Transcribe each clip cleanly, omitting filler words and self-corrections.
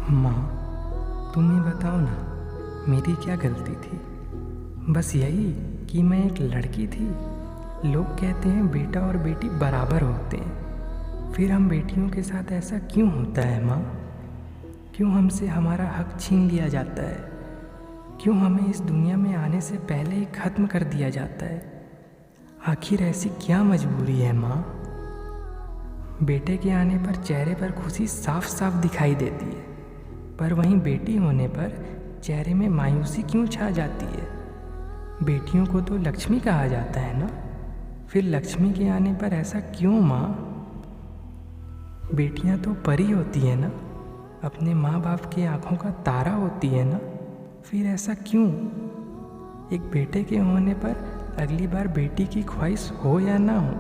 माँ, तुम ही बताओ ना, मेरी क्या गलती थी। बस यही कि मैं एक लड़की थी। लोग कहते हैं बेटा और बेटी बराबर होते हैं, फिर हम बेटियों के साथ ऐसा क्यों होता है माँ? क्यों हमसे हमारा हक छीन लिया जाता है? क्यों हमें इस दुनिया में आने से पहले ही ख़त्म कर दिया जाता है? आखिर ऐसी क्या मजबूरी है माँ? बेटे के आने पर चेहरे पर खुशी साफ साफ दिखाई देती है, पर वहीं बेटी होने पर चेहरे में मायूसी क्यों छा जाती है? बेटियों को तो लक्ष्मी कहा जाता है ना, फिर लक्ष्मी के आने पर ऐसा क्यों माँ? बेटियां तो परी होती है ना, अपने माँ बाप की आंखों का तारा होती है ना, फिर ऐसा क्यों? एक बेटे के होने पर अगली बार बेटी की ख्वाहिश हो या ना हो,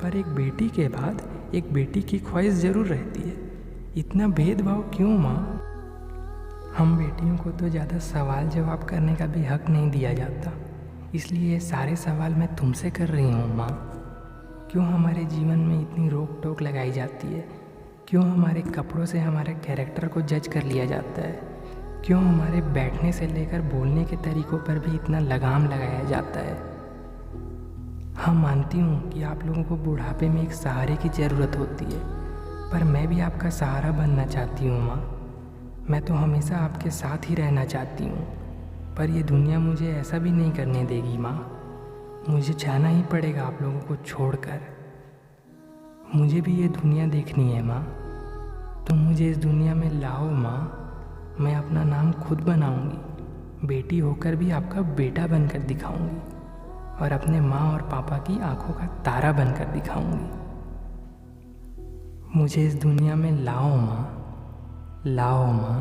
पर एक बेटी के बाद एक बेटी की ख्वाहिश ज़रूर रहती है। इतना भेदभाव क्यों माँ? हम बेटियों को तो ज़्यादा सवाल जवाब करने का भी हक नहीं दिया जाता, इसलिए ये सारे सवाल मैं तुमसे कर रही हूँ माँ। क्यों हमारे जीवन में इतनी रोक टोक लगाई जाती है? क्यों हमारे कपड़ों से हमारे कैरेक्टर को जज कर लिया जाता है? क्यों हमारे बैठने से लेकर बोलने के तरीक़ों पर भी इतना लगाम लगाया जाता है? हाँ, मानती हूँ कि आप लोगों को बुढ़ापे में एक सहारे की ज़रूरत होती है, पर मैं भी आपका सहारा बनना चाहती हूँ माँ। मैं तो हमेशा आपके साथ ही रहना चाहती हूँ, पर ये दुनिया मुझे ऐसा भी नहीं करने देगी माँ। मुझे जाना ही पड़ेगा आप लोगों को छोड़कर। मुझे भी ये दुनिया देखनी है माँ। तुम मुझे इस दुनिया में लाओ माँ, मैं अपना नाम खुद बनाऊँगी। बेटी होकर भी आपका बेटा बनकर दिखाऊँगी और अपने माँ और पापा की आंखों का तारा बनकर दिखाऊँगी। मुझे इस दुनिया में लाओ माँ, लाओ माँ।